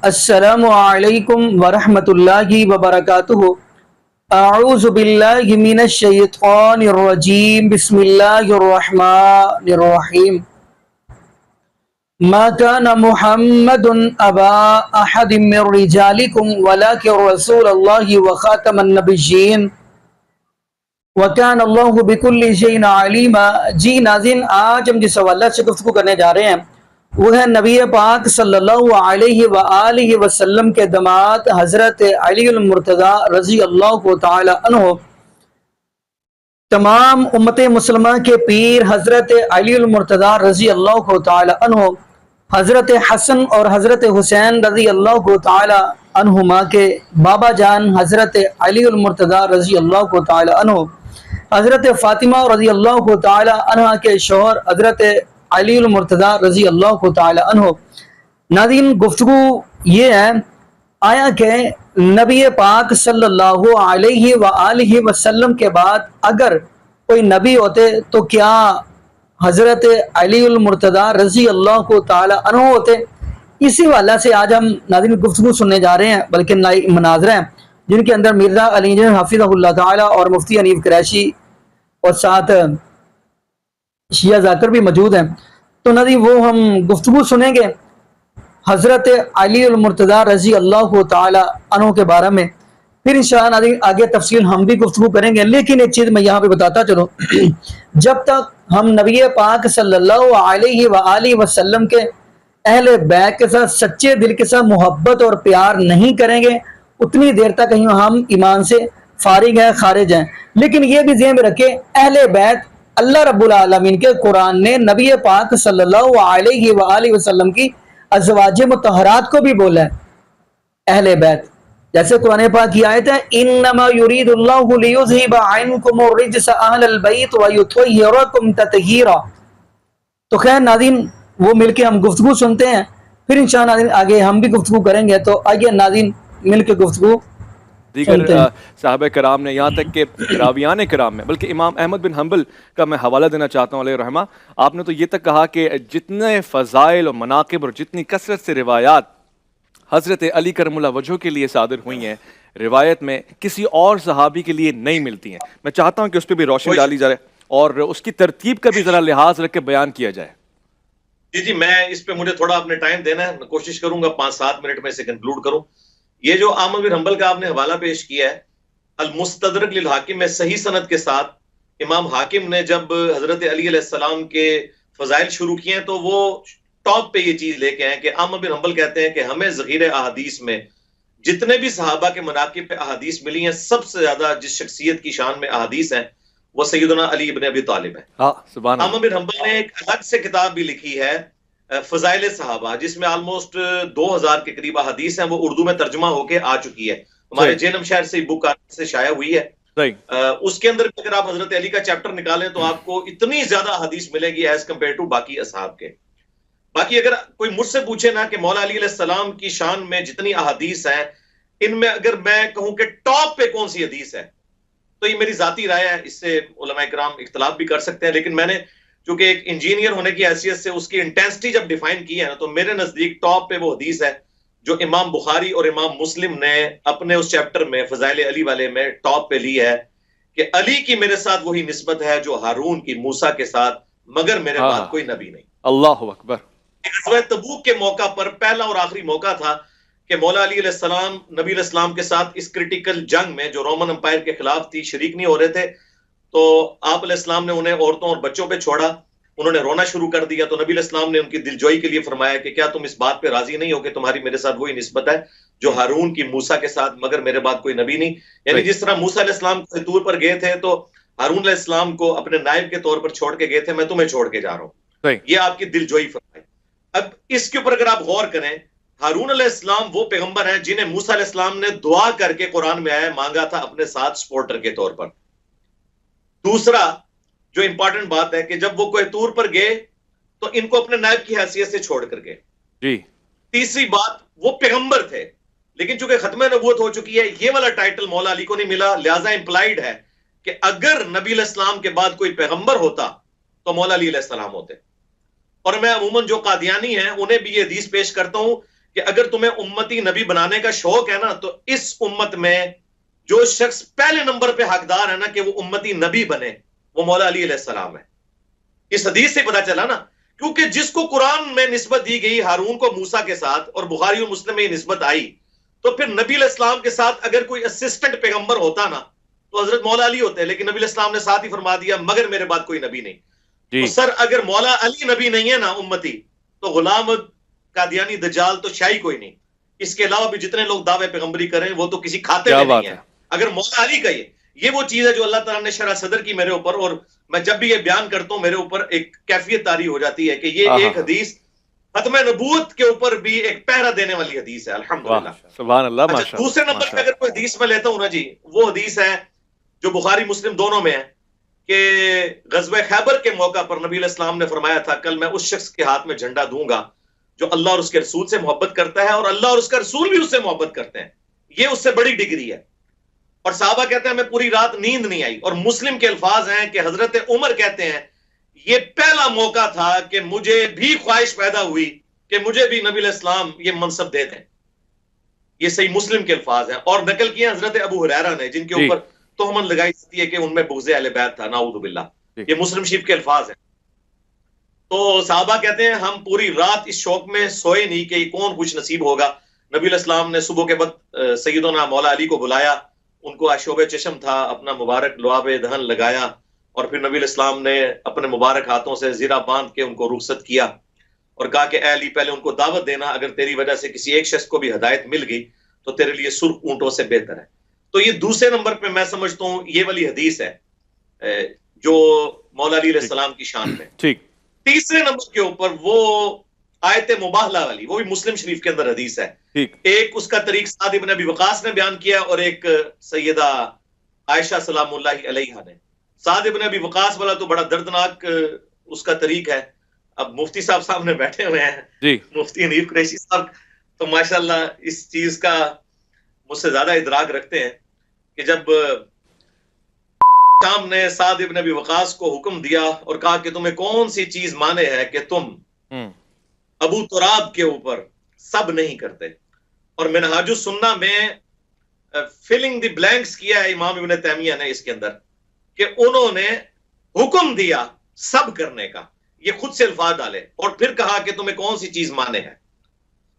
السلام علیکم ورحمۃ اللہ وبرکاتہ۔ اعوذ باللہ من الشیطان الرجیم، بسم اللہ الرحمن الرحیم۔ ما كان محمد ابا احد من رجالکم ولکن رسول اللہ وخاتم النبیین وکان اللہ بکل شیء علیما۔ جی ناظرین، آج ہم جس حوالے سے گفتگو کرنے جا رہے ہیں وہ ہے نبی پاک صلی اللہ علیہ وآلہ وسلم کے داماد حضرت علی المرتضیٰ رضی اللہ تعالی عنہ، تمام امت مسلمہ کے پیر حضرت علی المرتضیٰ رضی اللہ تعالی عنہ، حضرت حسن اور حضرت حسین رضی اللہ تعالی عنہما کے بابا جان حضرت علی المرتضیٰ رضی اللہ تعالی عنہ، حضرت فاطمہ رضی اللہ تعالی عنہ کے شوہر حضرت علی المرتضیٰ رضی اللہ تعالی عنہ۔ ناظرین، گفتگو یہ ہے، آیا کہ نبی پاک صلی اللہ علیہ وآلہ وسلم کے بعد اگر کوئی نبی ہوتے تو کیا حضرت علی المرتضیٰ رضی اللہ تعالی عنہ ہوتے؟ اسی حوالے سے آج ہم ناظرین گفتگو سننے جا رہے ہیں، بلکہ مناظرہ ہیں جن کے اندر مرزا علی حافظہ اللہ تعالی اور مفتی حنیف قریشی اور ساتھ شیعہ ذاکر بھی موجود ہیں۔ تو ناظرین وہ ہم گفتگو سنیں گے حضرت علی المرتضیٰ رضی اللہ تعالی عنہ کے بارے میں، پھر انشاءاللہ ناظرین آگے تفصیل ہم بھی گفتگو کریں گے۔ لیکن ایک چیز میں یہاں پہ بتاتا چلوں، جب تک ہم نبی پاک صلی اللہ علیہ وآلہ وسلم کے اہل بیت کے ساتھ سچے دل کے ساتھ محبت اور پیار نہیں کریں گے، اتنی دیر تک ہم ایمان سے فارغ ہیں، خارج ہیں۔ لیکن یہ بھی ذہن میں رکھیں، اہل بیت اللہ رب العالمین کے قرآن نے نبی پاک صلی اللہ علیہ وآلہ وسلم کی ازواج مطہرات کو بھی بولا ہے اہل بیت، جیسے قرآن پاک کی آیت ہے انما یرید اللہ لیذھب عنکم الرجس اہل البیت ویطہرکم تطہیرا۔ تو خیر ناظرین وہ مل کے ہم گفتگو سنتے ہیں، پھر انشاءاللہ ناظرین آگے ہم بھی گفتگو کریں گے۔ تو آئیے ناظرین مل کے گفتگو دیگر صحابہ کرام نے، یہاں تک کہ راویان کرام میں، بلکہ امام احمد بن حنبل کا میں حوالہ دینا چاہتا ہوں علیہ رحمہ، آپ نے تو یہ تک کہا کہ جتنے فضائل و مناقب اور جتنی کثرت سے روایات حضرت علی کرم اللہ وجہہ کے لیے صادر ہوئی ہیں، روایت میں کسی اور صحابی کے لیے نہیں ملتی ہیں۔ میں چاہتا ہوں کہ اس پہ بھی روشنی ڈالی جائے اور اس کی ترتیب کا بھی ذرا لحاظ رکھ کے بیان کیا جائے۔ جی میں اس پہ مجھے تھوڑا اپنے ٹائم دینا ہے، میں کوشش کروں گا 5-7 منٹ میں سے کنکلوڈ کروں۔ یہ جو احمد بن حنبل کا آپ نے حوالہ پیش کیا ہے المستدرک للحاکم میں صحیح سند کے ساتھ، امام حاکم نے جب حضرت علی علیہ السلام کے فضائل شروع کیے ہیں تو وہ ٹاپ پہ یہ چیز لے کے ہیں کہ احمد بن حنبل کہتے ہیں کہ ہمیں ذخیرہ احادیث میں جتنے بھی صحابہ کے مناقب پہ احادیث ملی ہیں، سب سے زیادہ جس شخصیت کی شان میں احادیث ہیں وہ سیدنا علی ابن ابی طالب ہے۔ احمد بن حنبل نے ایک الگ سے کتاب بھی لکھی ہے فضائل صحابہ، جس میں آلموسٹ 2000 کے قریب احادیث ہیں، وہ اردو میں ترجمہ ہو کے آ چکی ہے، ہمارے جیلم شہر سے بک سے شائع ہوئی ہے۔ اس کے اندر اگر آپ حضرت علی کا چیپٹر نکالیں تو آپ کو اتنی زیادہ احادیث ملے گی ایز کمپیئر ٹو باقی اصحاب کے۔ باقی اگر کوئی مجھ سے پوچھے نا کہ مولا علی علیہ السلام کی شان میں جتنی احادیث ہیں، ان میں اگر میں کہوں کہ ٹاپ پہ کون سی حدیث ہے تو یہ میری ذاتی رائے ہے، اس سے علماء کرام اختلاف بھی کر سکتے ہیں، لیکن میں نے چونکہ ایک انجینئر ہونے کی حیثیت سے اس کی انٹینسٹی جب ڈیفائن کی ہے نا، تو میرے نزدیک ٹاپ پہ وہ حدیث ہے جو امام بخاری اور امام مسلم نے اپنے اس چیپٹر میں فضائل علی والے میں ٹاپ پہ لی ہے کہ علی کی میرے ساتھ وہی نسبت ہے جو ہارون کی موسیٰ کے ساتھ، مگر میرے بعد کوئی نبی نہیں۔ اللہ اکبر۔ غزوہ تبوک کے موقع پر پہلا اور آخری موقع تھا کہ مولا علی علیہ السلام نبی علیہ السلام کے ساتھ اس کرٹیکل جنگ میں جو رومن امپائر کے خلاف تھی شریک نہیں ہو رہے تھے، تو آپ علیہ السلام نے انہیں عورتوں اور بچوں پہ چھوڑا، انہوں نے رونا شروع کر دیا، تو نبی علیہ السلام نے ان کی دلجوئی کے لیے فرمایا کہ کیا تم اس بات پہ راضی نہیں ہو کہ تمہاری میرے ساتھ وہی نسبت ہے جو ہارون کی موسیٰ کے ساتھ، مگر میرے بعد کوئی نبی نہیں۔ یعنی جس طرح موسیٰ علیہ السلام کوہ طور پر گئے تھے تو ہارون علیہ السلام کو اپنے نائب کے طور پر چھوڑ کے گئے تھے، میں تمہیں چھوڑ کے جا رہا ہوں، یہ آپ کی دلجوئی فرمائی۔ اب اس کے اوپر اگر آپ غور کریں، ہارون علیہ السلام وہ پیغمبر ہیں جنہیں موسیٰ علیہ السلام نے دعا کر کے قرآن میں آیا مانگا تھا اپنے ساتھ سپورٹر کے طور پر۔ دوسرا جو امپورٹنٹ بات ہے کہ جب وہ کوہ طور پر گئے تو ان کو اپنے نائب کی حیثیت سے چھوڑ کر گئے۔ جی تیسری بات، وہ پیغمبر تھے لیکن چونکہ ختم نبوت ہو چکی ہے، یہ والا ٹائٹل مولا علی کو نہیں ملا، لہٰذا امپلائیڈ ہے کہ اگر نبی علیہ السلام کے بعد کوئی پیغمبر ہوتا تو مولا علی علیہ السلام ہوتے۔ اور میں عموماً جو قادیانی ہیں انہیں بھی یہ حدیث پیش کرتا ہوں کہ اگر تمہیں امتی نبی بنانے کا شوق ہے نا تو اس امت میں جو شخص پہلے نمبر پہ حقدار ہے نا کہ وہ امتی نبی بنے وہ مولا علی علیہ السلام ہے. اس حدیث سے پتا چلا نا, کیونکہ جس کو قرآن میں نسبت دی گئی ہارون کو موسیٰ کے ساتھ اور بخاری اور مسلم میں یہ نسبت آئی, تو پھر نبی علیہ السلام کے ساتھ اگر کوئی اسسٹنٹ پیغمبر ہوتا نا تو حضرت مولا علی ہوتے, لیکن نبی علیہ السلام نے ساتھ ہی فرما دیا مگر میرے بعد کوئی نبی نہیں. تو سر اگر مولا علی نبی نہیں ہے نا امتی, تو غلام قادیانی دجال تو شاہی کوئی نہیں. اس کے علاوہ بھی جتنے لوگ دعوے پیغمبری کریں وہ تو کسی کھاتے میں نہیں ہے. اگر مولا علی کا یہ وہ چیز ہے جو اللہ تعالیٰ نے شرح صدر کی میرے اوپر, اور میں جب بھی یہ بیان کرتا ہوں میرے اوپر ایک کیفیت طاری ہو جاتی ہے کہ یہ ایک حدیث ختم نبوت کے اوپر بھی ایک پہرا دینے والی حدیث ہے. الحمدللہ, سبحان اللہ. اچھا, دوسرے نمبر پہ اگر کوئی حدیث میں لیتا ہوں نا جی, وہ حدیث ہے جو بخاری مسلم دونوں میں ہے کہ غزوہ خیبر کے موقع پر نبی علیہ السلام نے فرمایا تھا کل میں اس شخص کے ہاتھ میں جھنڈا دوں گا جو اللہ اور اس کے رسول سے محبت کرتا ہے اور اللہ اور اس کا رسول بھی اس سے محبت کرتے ہیں. یہ اس سے بڑی ڈگری ہے. اور صحابہ کہتے ہیں ہمیں پوری رات نیند نہیں آئی. اور مسلم کے الفاظ ہیں کہ حضرت عمر کہتے ہیں یہ پہلا موقع تھا کہ مجھے بھی خواہش پیدا ہوئی کہ مجھے بھی نبی علیہ السلام یہ منصب دے دیں. یہ صحیح مسلم کے الفاظ ہیں, اور نقل کیے حضرت ابو ہریرہ نے جن کے اوپر تہمت لگائی جاتی ہے کہ ان میں بغض اہل بیت تھا, نعوذ باللہ. یہ مسلم شریف کے الفاظ ہیں. تو صحابہ کہتے ہیں ہم پوری رات اس شوق میں سوئے نہیں کہ یہ کون خوش نصیب ہوگا. نبی علیہ السلام نے صبح کے وقت سیدنا مولا علی کو بلایا, ان کو آشوب چشم تھا, اپنا مبارک لعاب دہن لگایا, اور پھر نبی علیہ السلام نے اپنے مبارک ہاتھوں سے زرہ باندھ کے ان کو رخصت کیا اور کہا کہ اے علی پہلے ان کو دعوت دینا, اگر تیری وجہ سے کسی ایک شخص کو بھی ہدایت مل گئی تو تیرے لیے سرخ اونٹوں سے بہتر ہے. تو یہ دوسرے نمبر پہ میں سمجھتا ہوں یہ والی حدیث ہے جو مولا علی علیہ السلام کی شان میں. ٹھیک. تیسرے نمبر کے اوپر وہ آیت مباہلہ والی, وہ بھی مسلم شریف کے اندر حدیث ہے. ایک اس کا طریق سعد ابن ابی وقاص نے بیان کیا اور ایک سیدہ عائشہ سلام اللہ علیہا نے. سعد ابن ابی وقاص والا تو بڑا دردناک اس کا طریق ہے. اب مفتی صاحب سامنے بیٹھے ہوئے ہیں, مفتی حنیف قریشی صاحب, تو ماشاءاللہ اس چیز کا مجھ سے زیادہ ادراک رکھتے ہیں کہ جب شام نے سعد ابن ابی وقاص کو حکم دیا اور کہا کہ تمہیں کون سی چیز مانے ہے کہ تم ابو تراب کے اوپر سب نہیں کرتے, اور منہاج السنہ میں فلنگ دی بلینکس کیا ہے امام ابن تیمیہ نے اس کے اندر کہ انہوں نے حکم دیا سب کرنے کا, یہ خود سے الفاظ ڈالے, اور پھر کہا کہ تمہیں کون سی چیز مانے ہے.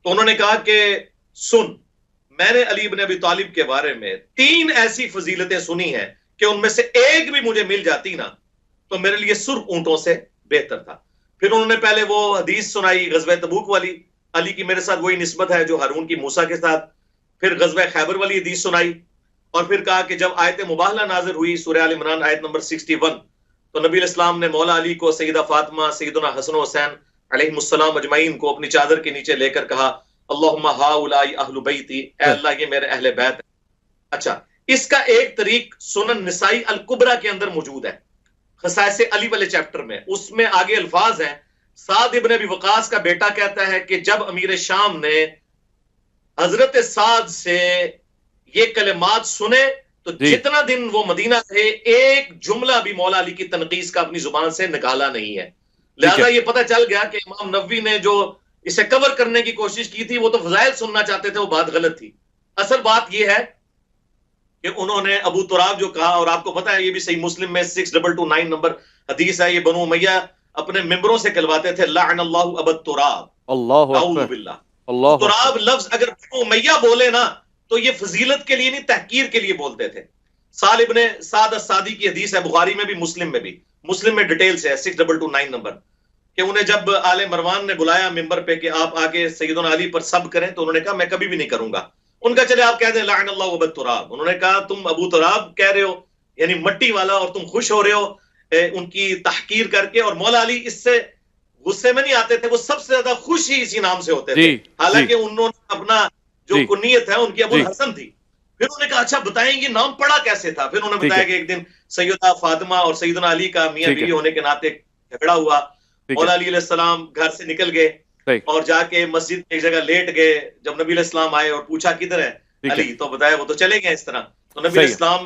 تو انہوں نے کہا کہ سن, میں نے علی ابن ابی طالب کے بارے میں 3 ایسی فضیلتیں سنی ہیں کہ ان میں سے ایک بھی مجھے مل جاتی نا تو میرے لیے سرخ اونٹوں سے بہتر تھا. پھر انہوں نے پہلے وہ حدیث سنائی غزوہ تبوک والی, علی کی میرے ساتھ وہی نسبت ہے جو ہارون کی موسیٰ کے ساتھ. پھر غزوہ خیبر والی حدیث سنائی, اور پھر کہا کہ جب آیت مباہلہ نازل ہوئی سورہ آل عمران آیت نمبر 61, تو نبی علیہ السلام نے مولا علی کو سیدہ فاطمہ, سیدنا حسن و حسین علیہ السلام اجمعین کو اپنی چادر کے نیچے لے کر کہا اللہم ہاؤلائی اہل بیتی, اے اللہ یہ میرے اہل بیت ہے. اچھا, اس کا ایک طریق سنن نسائی الکبریٰ کے اندر موجود ہے, خصائص علی والے چیپٹر میں. اس میں آگے الفاظ ہیں, سعد ابن ابی وقاص کا بیٹا کہتا ہے کہ جب امیر شام نے حضرت سعد سے یہ کلمات سنے تو جتنا دن وہ مدینہ تھے ایک جملہ بھی مولا علی کی تنقیص کا اپنی زبان سے نکالا نہیں ہے. لہذا یہ پتہ چل گیا کہ امام نووی نے جو اسے کور کرنے کی کوشش کی تھی وہ تو فضائل سننا چاہتے تھے, وہ بات غلط تھی. اصل بات یہ ہے کہ انہوں نے ابو تراب جو کہا, اور آپ کو پتا ہے یہ بھی صحیح مسلم میں 6229 نمبر حدیث ہے, یہ بنو امیہ اپنے ممبروں سے کہلواتے تھے لعن اللہ ابا تراب, اللہ اعوذ باللہ. تراب لفظ اگر بنو امیہ بولے نا تو یہ فضیلت کے لیے نہیں تحقیر کے لیے بولتے تھے. سال ابن سعد السعدی کی حدیث ہے, بخاری میں بھی مسلم میں بھی, مسلم میں ڈیٹیل سے ہے 6229 نمبر, کہ انہیں جب آل مروان نے بلایا ممبر پہ کہ آپ آگے سیدنا علی پر سب کریں, تو انہوں نے کہا میں کبھی بھی نہیں کروں گا. ان کا چلے آپ کہہ دیں لعن اللہ ابا تراب. انہوں نے کہا تم ابو تراب کہہ رہے ہو یعنی مٹی والا, اور تم خوش ہو رہے ہو ان کی تحقیر کر کے. اور مولا علی اس سے غصے میں نہیں آتے تھے, وہ سب سے زیادہ خوش ہی اسی نام سے ہوتے تھے, حالانکہ انہوں نے اپنا جو کنیت ہے ان کی ابو الحسن تھی. پھر انہوں نے کہا اچھا بتائیں یہ نام پڑا کیسے تھا. پھر انہوں نے بتایا کہ ایک دن سیدہ فاطمہ اور سیدنا علی کا میاں بیوی ہونے کے ناطے جھگڑا ہوا. مولا علی علیہ السلام گھر سے نکل گئے اور جا کے مسجد ایک جگہ لیٹ گئے. جب نبی علیہ السلام آئے اور پوچھا کدھر ہے علی, تو بتایا وہ تو چلے گئے اس طرح. تو نبی علیہ السلام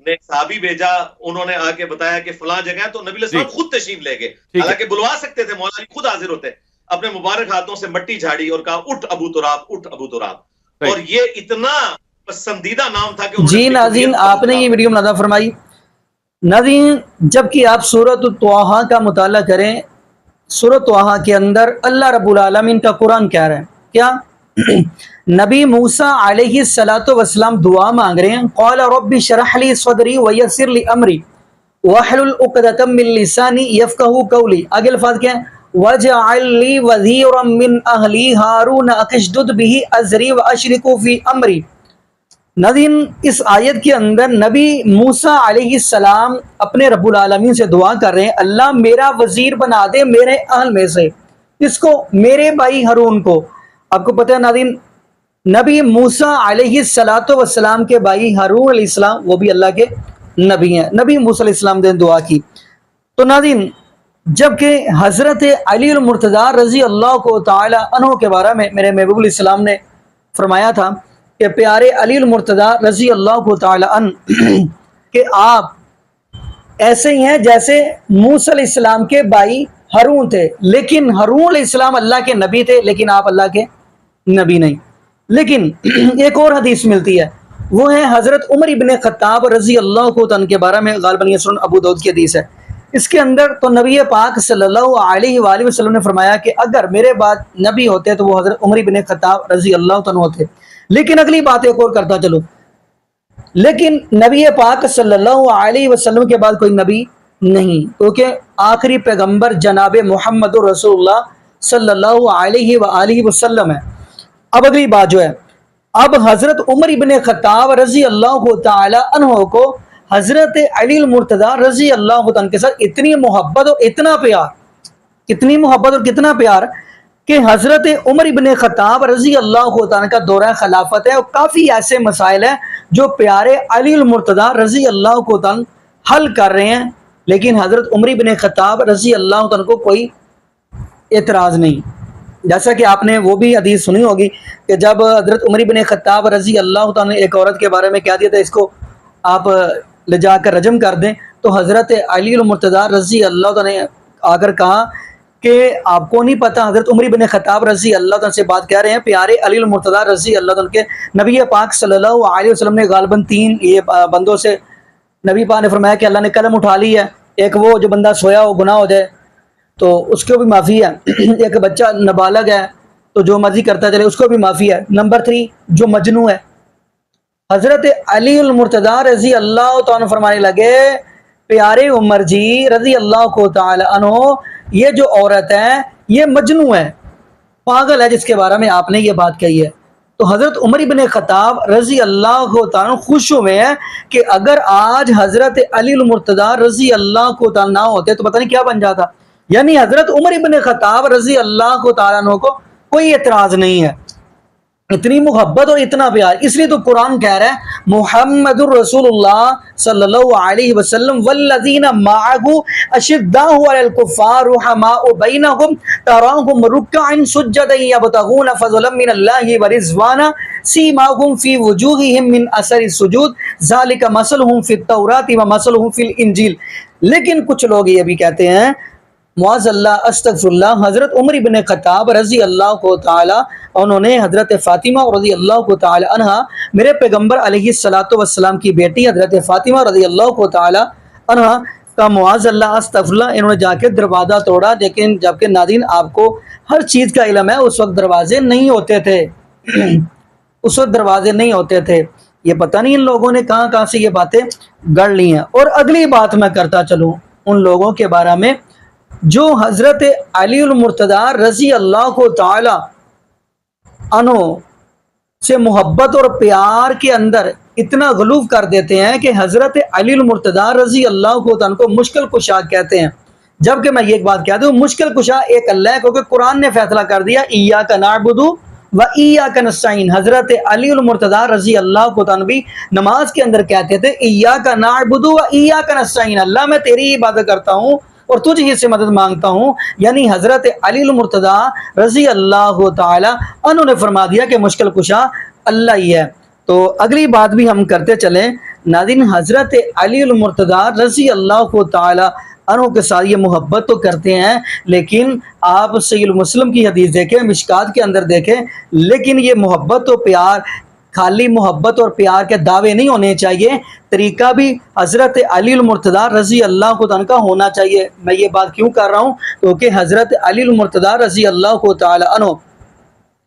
نے ایک صحابی بھیجا, انہوں نے آ کے بتایا کہ فلاں جگہ ہے, تو نبی علیہ السلام خود تشریف لے گئے, حالانکہ بلوا سکتے تھے, مولا علی خود حاضر ہوتے. اپنے مبارک ہاتھوں سے مٹی جھاڑی اور کہا اٹھ ابو تراب، اٹھ ابو تراب. اور یہ اتنا پسندیدہ نام تھا کہ انہوں نے جی اپنی ناظرین، کنیت آپ نے یہ ویڈیو ملاحظہ فرمائی. ناظرین، جب کہ آپ سورۃ طٰہٰ کا مطالعہ کریں، سورۃ طٰہٰ کے اندر اللہ رب العالمین کا قرآن کہہ رہے ہیں کیا؟ نبی موسیٰ علیہ السلام دعا مانگ رہے ہیں، قال رب اشرح لی صدری ویسر لی امری واحلل عقدۃ من لسانی یفقہوا قولی. آگے الفاظ کیا ہیں؟ وَاجْعَلْ لِي وَزِيرًا مِّنْ أَهْلِي هَارُونَ أَشْدُدْ بِهِ أَزْرِي وَأَشْرِكْهُ فِي أَمْرِي. ناظرین، اس آیت کے اندر نبی موسیٰ علیہ السلام اپنے رب العالمین سے دعا کر رہے ہیں، اللہ میرا وزیر بنا دے میرے اہل میں سے، اس کو میرے بھائی ہارون کو. آپ کو پتہ ہے ناظرین، نبی موسیٰ علیہ السلام کے بھائی ہارون علیہ السلام وہ بھی اللہ کے نبی ہیں. نبی موسیٰ علیہ السلام نے دعا کی. تو ناظرین، جبکہ حضرت علی المرتضیٰ رضی اللہ کو تعالی عنہ کے بارے میں میرے محبوب علیہ السلام نے فرمایا تھا کہ پیارے علی المرتضیٰ رضی اللہ کو تعالی عنہ کہ آپ ایسے ہی ہیں جیسے موسیٰ علیہ السلام کے بھائی ہارون تھے، لیکن ہارون علیہ السلام اللہ کے نبی تھے لیکن آپ اللہ کے نبی نہیں. لیکن ایک اور حدیث ملتی ہے، وہ ہے حضرت عمر ابن خطاب رضی اللہ کو عنہ کے بارے میں، غالباً یہ سنن ابو داؤد کی حدیث ہے. اس کے اندر تو نبی پاک صلی اللہ علیہ وآلہ وسلم نے فرمایا کہ اگر میرے بعد نبی ہوتے تو وہ حضرت عمر بن خطاب رضی اللہ عنہ ہوتے. لیکن اگلی بات ایک اور کرتا چلو، لیکن نبی پاک صلی اللہ علیہ وسلم کے بعد کوئی نبی نہیں، کیونکہ آخری پیغمبر جناب محمد رسول اللہ صلی اللہ علیہ وآلہ وسلم ہے. اب اگلی بات جو ہے، اب حضرت عمر ابن خطاب رضی اللہ تعالی عنہ کو حضرت علی المرتضیٰ رضی اللہ عنہ کے ساتھ اتنی محبت اور اتنا پیار، کتنی محبت اور کتنا پیار کہ حضرت عمر ابن خطاب رضی اللہ عنہ کا دورہ خلافت ہے اور کافی ایسے مسائل ہیں جو پیارے علی المرتضیٰ رضی اللہ عنہ حل کر رہے ہیں، لیکن حضرت عمر ابن خطاب رضی اللہ عنہ کو کوئی اعتراض نہیں. جیسا کہ آپ نے وہ بھی حدیث سنی ہوگی کہ جب حضرت عمر ابن خطاب رضی اللہ عنہ نے ایک عورت کے بارے میں کہہ دیا تھا اس کو آپ لے جا کر رجم کر دیں، تو حضرت علی المرتضیٰ رضی اللہ عنہ نے آ کر کہا کہ آپ کو نہیں پتہ، حضرت عمر بن خطاب رضی اللہ عنہ سے بات کہہ رہے ہیں، پیارے علی المرتضیٰ رضی اللہ عنہ کے نبی پاک صلی اللہ علیہ وسلم نے غالباً 3 یہ بندوں سے نبی پاک نے فرمایا کہ اللہ نے قلم اٹھا لی ہے. ایک وہ جو بندہ سویا ہو گناہ ہو جائے تو اس کو بھی معافی ہے، ایک بچہ نابالغ ہے تو جو مرضی کرتا چلے اس کو بھی معافی ہے. نمبر 3 جو مجنوں ہے. حضرت علی المرتضیٰ رضی اللہ تعالیٰ فرمانے لگے پیارے عمر جی رضی اللہ کو تعالی عنہ، یہ جو عورت ہے یہ مجنوں ہے، پاگل ہے جس کے بارے میں آپ نے یہ بات کہی ہے. تو حضرت عمر بن خطاب رضی اللہ تعالیٰ خوش ہوئے ہیں کہ اگر آج حضرت علی المرتضیٰ رضی اللہ کو تعالیٰ نہ ہوتے تو پتہ نہیں کیا بن جاتا. یعنی حضرت عمر بن خطاب رضی اللہ تعالیٰ عنہ کو کوئی اعتراض نہیں ہے. اتنی محبت اور اتنا پیار، اس لیے تو قرآن کہہ رہا ہے محمد الرسول اللہ صلی اللہ علیہ وسلم والذین معہ اشداء علی الکفار رحماء بینہم تراہم رکعا سجدا یبتغون فضلا من اللہ ورضوانا سیماہم فی وجوہہم من اثر السجود ذالک مثلہم فی التوراۃ ومثلہم فی الانجیل. لیکن کچھ لوگ یہ بھی کہتے ہیں معاذ اللہ استغفر اللہ، حضرت عمر بن خطاب رضی اللہ کو تعالی انہوں نے حضرت فاطمہ رضی اللہ کو تعالی عنہ میرے پیغمبر علیہ الصلاۃ والسلام کی بیٹی حضرت فاطمہ رضی اللہ کو تعالی عنہ کا معاذ اللہ استغفر اللہ انہوں نے جا کے دروازہ توڑا. لیکن جبکہ ناظرین آپ کو ہر چیز کا علم ہے، اس وقت دروازے نہیں ہوتے تھے، اس وقت دروازے نہیں ہوتے تھے. یہ پتہ نہیں ان لوگوں نے کہاں سے یہ باتیں گڑ لی ہیں. اور اگلی بات میں کرتا چلوں ان لوگوں کے بارے میں جو حضرت علی المرتضیٰ رضی اللہ کو تعالی عنہ سے محبت اور پیار کے اندر اتنا غلوف کر دیتے ہیں کہ حضرت علی المرتضیٰ رضی اللہ کو عنہ کو مشکل کشا کہتے ہیں. جبکہ میں یہ ایک بات کہتا ہوں، مشکل کشا ایک اللہ ہے، کیونکہ قرآن نے فیصلہ کر دیا ایاک نعبد و ایاک نستعین. حضرت علی المرتضیٰ رضی اللہ کو عنہ بھی نماز کے اندر کہتے تھے ایاک نعبد و ایاک نستعین، اللہ میں تیری عبادت کرتا ہوں اور تجھ ہی سے مدد مانگتا ہوں. یعنی حضرت علی المرتضیٰ رضی اللہ تعالی عنہ نے فرما دیا کہ مشکل کشا اللہ ہی ہے. تو اگلی بات بھی ہم کرتے چلیں ناظرین، حضرت علی المرتضیٰ رضی اللہ تعالی عنہ کے ساتھ یہ محبت تو کرتے ہیں، لیکن آپ صحیح مسلم کی حدیث دیکھیں، مشکات کے اندر دیکھیں، لیکن یہ محبت و پیار خالی محبت اور پیار کے دعوے نہیں ہونے چاہیے، طریقہ بھی حضرت علی المرتضیٰ رضی اللہ عنہ کا ہونا چاہیے۔ میں یہ بات کیوں کر رہا ہوں؟ کیونکہ حضرت علی المرتضیٰ رضی اللہ تعالی عنہ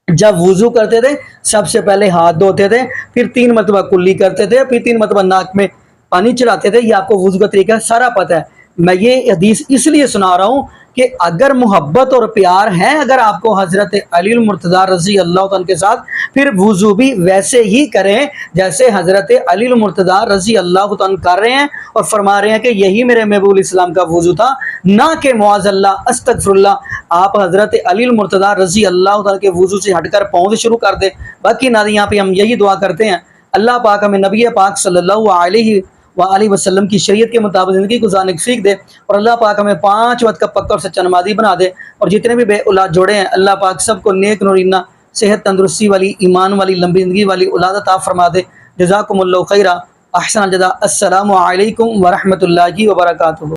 جب وضو کرتے تھے سب سے پہلے ہاتھ دھوتے تھے، پھر 3 مرتبہ کلی کرتے تھے، پھر 3 مرتبہ ناک میں پانی چڑھاتے تھے۔ یہ آپ کو وضو کا طریقہ سارا پتہ ہے۔ میں یہ حدیث اس لیے سنا رہا ہوں کہ اگر محبت اور پیار ہے اگر آپ کو حضرت علی المرتضیٰ رضی اللہ عنہ کے ساتھ، پھر وضو بھی ویسے ہی کریں جیسے حضرت علی المرتضیٰ رضی اللہ عنہ کر رہے ہیں، اور فرما رہے ہیں کہ یہی میرے محبوب اسلام کا وضو تھا، نہ کہ معاذ اللہ استغفر اللہ آپ حضرت علی المرتضیٰ رضی اللہ عنہ کے وضو سے ہٹ کر پاؤں سے شروع کر دیں۔ باقی نادی یہاں پہ ہم یہی دعا کرتے ہیں، اللہ پاک ہمیں نبی پاک صلی اللہ علیہ وآلہ وسلم کی شریعت کے مطابق زندگی گزارنے کی سیکھ دے، اور اللہ پاک ہمیں 5 وقت کا پکا اور سچا نمازی بنا دے، اور جتنے بھی بے اولاد جوڑے ہیں اللہ پاک سب کو نیک نورینہ صحت تندرستی والی ایمان والی لمبی زندگی والی اولاد عطا فرما دے۔ جزاکم اللہ خیرہ، احسن الجزاء، السلام علیکم ورحمۃ اللہ وبرکاتہ۔